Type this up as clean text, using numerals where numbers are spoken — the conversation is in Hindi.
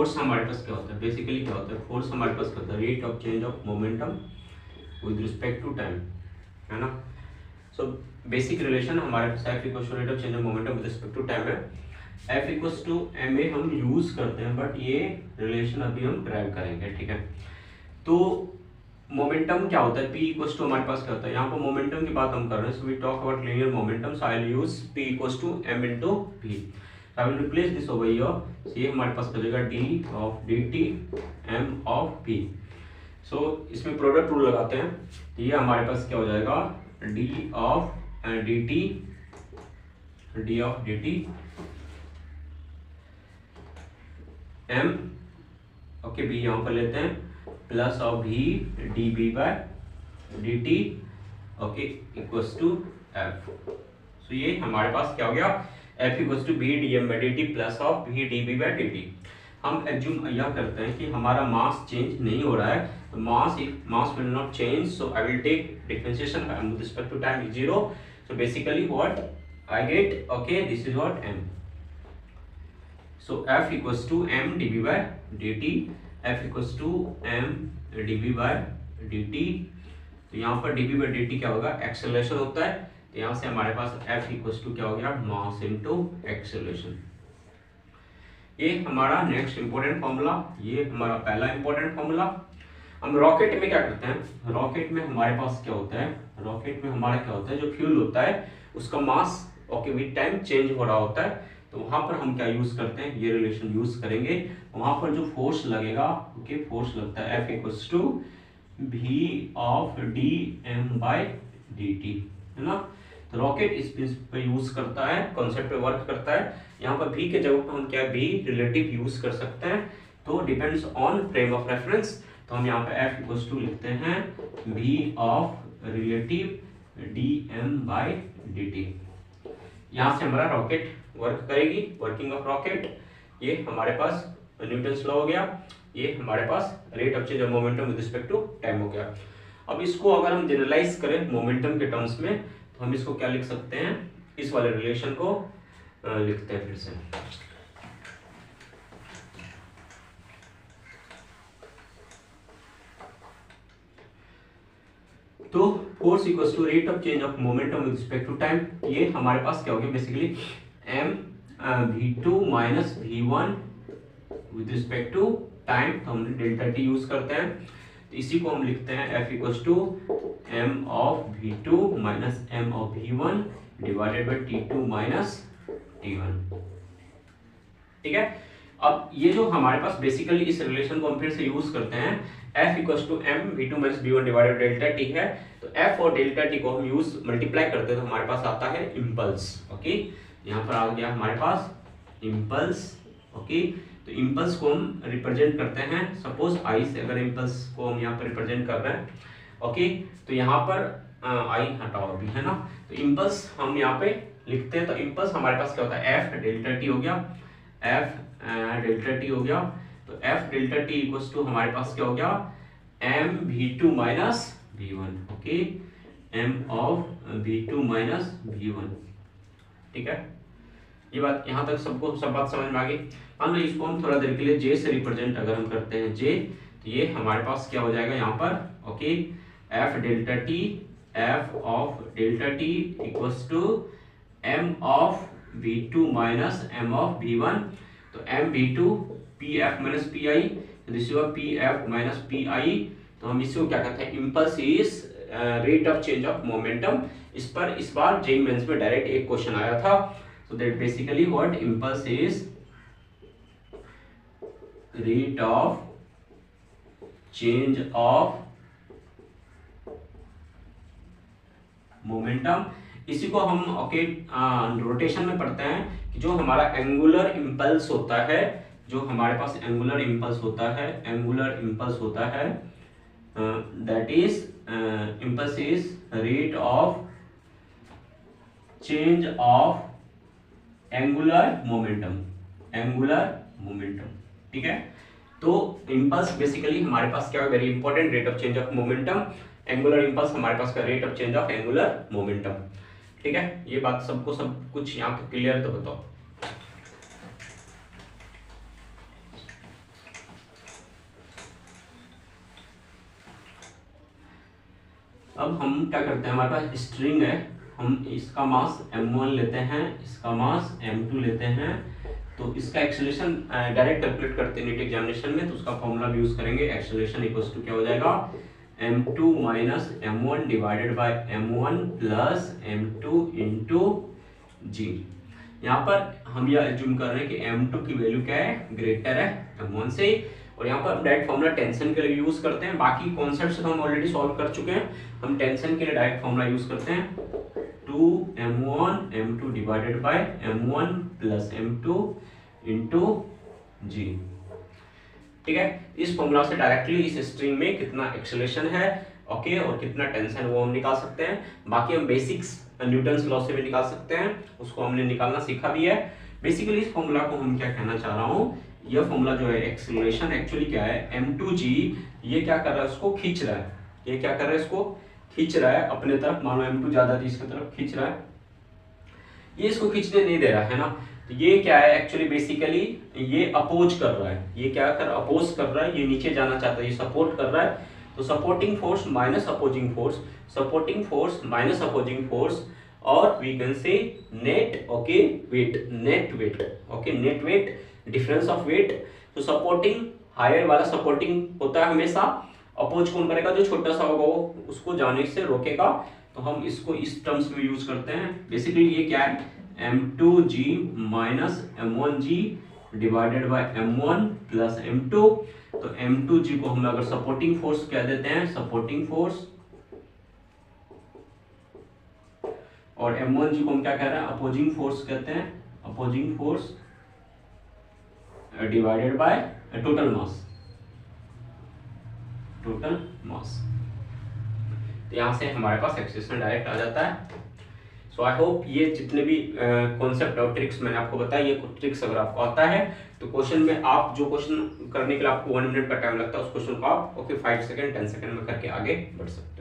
फोर्स हमारे पास क्या होता है, बेसिकली क्या होता है फोर्स हमारे पास क्या होता है, rate of change of momentum with respect to time, है ना। सो बेसिक रिलेशन हमारे पास F equal to rate of change of momentum with respect to time है। F equal to M A हम यूज करते हैं, बट ये रिलेशन अभी हम ड्राइव करेंगे, ठीक है। तो मोमेंटम क्या होता है, P इक्वल टू हमारे पास क्या होता है, यहाँ पर मोमेंटम की बात हम कर रहे हैं, so we talk about linear momentum, so I will use P equal to m into P, I will replace this over here, so ये हमारे पास बचेगा d of dt m of P। So इसमें प्रोडक्ट रूल लगाते हैं, तो ये हमारे पास क्या हो जाएगा d of dt m, okay b यहाँ पर लेते हैं, plus of v db by dt, okay equals to f। So ये हमारे पास क्या हो गया, f equals to b dm by dt plus of v db by dt। हम एज्यूम यह करते हैं कि हमारा मास चेंज नहीं हो रहा है, तो mass will not change, so I will take differentiation with respect to time is 0, so basically what I get, okay this is what m, so f equals to m db by dt, f equals to m db by dt। तो यहाँ पर db बाय dt क्या होगा, एक्सेलरेशन होता है, तो यहाँ से हमारे पास f इक्वल्स टू क्या हो गया, मास इनटू एक्सेलरेशन। ये हमारा नेक्स्ट इंपॉर्टेंट फॉर्मूला, ये हमारा पहला इंपॉर्टेंट फॉर्मूला। हम रॉकेट में क्या करते हैं, रॉकेट में हमारे पास क्या होता है, रॉकेट में हमारा क्या होता है, जो फ्यूल होता है उसका mass okay with time change हो रहा होता है, तो वहां पर हम क्या यूज करते हैं, ये रिलेशन यूज करेंगे। वहां पर जो फोर्स लगेगा, ओके फोर्स लगता है F equals to v of D M by D T, है ना। तो रॉकेट इस प्रिंसिपल पे यूज करता है, कॉन्सेप्ट पे वर्क करता है। यहाँ पर v के जगह पर हम क्या v रिलेटिव यूज कर सकते हैं, तो depends on frame of reference, तो हम यहाँ पे F इक्वल्स टू लिखते हैं v of relative D M by D T. यहाँ से हमारा रॉकेट वर्क करेगी, वर्किंग ऑफ रॉकेट। ये हमारे पास न्यूटन्स लॉ हो गया, ये हमारे पास rate of change of momentum with respect to time हो गया। अब इसको अगर हम जनरलाइज करें मोमेंटम के टर्म्स में, तो हम इसको क्या लिख सकते हैं, इस वाले रिलेशन को लिखते हैं फिर से। तो force equals to rate of change of momentum with respect to time, ये हमारे पास क्या हो गया basically m v2 minus v1 with respect to time, तो हम डेल्टा टी यूज करते हैं, तो इसी को हम लिखते हैं F equals to m of v2 minus m of v1 divided by t2 minus t1, ठीक है। अब ये जो हमारे पास बेसिकली इस रिलेशन को हम फिर से यूज करते हैं, F equals to m v2 minus v1 divided by delta t है, तो F और डेल्टा t को हम यूज मल्टीप्लाई करते हैं, तो हमारे पास आता है इम्पल्स, ओके। यहाँ पर आ गया हमारे पास इम्पल्स, ओके। तो इम्पल्स को हम रिप्रेजेंट करते हैं, सपोज आई से अगर इम्पल्स को हम यहाँ पर रिप्रेजेंट कर रहे हैं, ओके, तो यहाँ पर आई हटाओ अभी, है ना। तो इम्पल्स हम यहाँ पे लिखते हैं, तो इम्पल्स हमारे पास क्या होता है, F डेल्टा t हो गया, F डेल्टा t हो गया, तो F delta t equals to हमारे पास क्या हो गया, m v2 minus v1, okay, m of v2 minus v1, ठीक है। ये बात यहाँ तक सबको सब बात समझ में आ गई। मान लो इसको हम थोड़ा देर के लिए J से रिप्रेजेंट अगर हम करते हैं J, तो ये हमारे पास क्या हो जाएगा यहाँ पर, okay, F delta t, F of delta t equals to m of v2 minus m of v1, तो m v2 pf minus pi, तो this is pf minus pi, तो हम इसको क्या कहते हैं, impulse is rate of change of momentum. इस बार जेईई मेंस में डायरेक्ट एक क्वेश्चन आया था, so that basically what impulse is rate of change of momentum। इसी को हम ओके रोटेशन में पढ़ते हैं कि जो हमारा एंगुलर इम्पल्स होता है, जो हमारे पास एंगुलर इम्पल्स होता है that is impulse is rate of change of angular momentum, ठीक है। तो इम्पल्स बेसिकली हमारे पास क्या है, very important, rate of change of momentum, angular impulse हमारे पास का rate of change of angular momentum, ठीक है। ये बात सबको सब कुछ यहाँ पे क्लियर तो बताओ। अब हम क्या करते हैं, हमारे पास स्ट्रिंग है, हम इसका मास m1 लेते हैं, इसका मास m2 लेते हैं, तो इसका एक्सेलरेशन डायरेक्ट कैलकुलेट करते हैं नीट एग्जामिनेशन में, तो उसका फॉर्मूला भी यूज करेंगे। एक्सेलरेशन इक्वल्स टू क्या हो जाएगा, m2 minus m1 divided by m1 plus m2 into G. यहाँ पर हम यह एज्यूम कर रहे हैं कि m2 की वैल्यू क्या है, ग्रेटर है m1 से, और यहाँ पर हम डायरेक्ट फॉर्मूला टेंशन के लिए यूज करते हैं। बाकी कॉन्सेप्ट्स तो हम ऑलरेडी सॉल्व कर चुके हैं, हम टेंशन के लिए डायरेक्ट फॉर्मूला यूज करते हैं, 2m1 m2 divided by m1 plus m2 into G. ठीक है, इस फॉर्मूला से डायरेक्टली इस स्ट्रिंग में कितना एक्सेलरेशन है ओके और कितना टेंशन वो हम निकाल सकते हैं। बाकी हम बेसिक्स न्यूटन्स लॉ से भी निकाल सकते हैं, उसको हमने निकालना सीखा भी है। बेसिकली इस फॉर्मूला को हम क्या कहना चाह रहा हूँ, यह फॉर्मूला जो है एक्सेलरेशन एक्चुअली क्या है, m2g ये क्या कर रहा है, उसको खींच रहा है, ये क्या कर रहा है, इसको खींच रहा है अपने तरफ, मान लो m2 ज्यादा थी इसकी तरफ खींच रहा है, ये इसको खींचने नहीं दे रहा है ना, तो ये क्या है एक्चुअली बेसिकली ये अपोज कर रहा है, ये क्या कर अपोज कर रहा है, ये नीचे जाना चाहता है, ये सपोर्ट कर रहा है, तो supporting force minus opposing force, supporting force minus opposing force, और we can say net okay weight, net weight okay, net weight difference of weight. तो सपोर्टिंग हायर वाला सपोर्टिंग होता है हमेशा, अपोज कौन करेगा, जो छोटा सा होगा वो उसको जाने से रोकेगा, तो हम इसको इस टर्म्स में यूज करते हैं। बेसिकली ये क्या है, m2g minus m1g divided by m1 plus m2, तो m2g को हम अगर सपोर्टिंग फोर्स कह देते हैं, सपोर्टिंग फोर्स, और m1g को हम क्या कह रहे हैं, अपोजिंग फोर्स कहते हैं, opposing force divided by total mass, total mass. तो यहाँ से हमारे पास एक्सेलरेशन डायरेक्ट आ जाता है। सो आई होप ये जितने भी कॉन्सेप्ट और ट्रिक्स मैंने आपको बताया, ये ट्रिक्स अगर आपको आता है तो क्वेश्चन में आप जो क्वेश्चन करने के लिए आपको 1 मिनट का टाइम लगता है, उस क्वेश्चन को आप 5 सेकंड 10 सेकंड में करके आगे बढ़ सकते हो।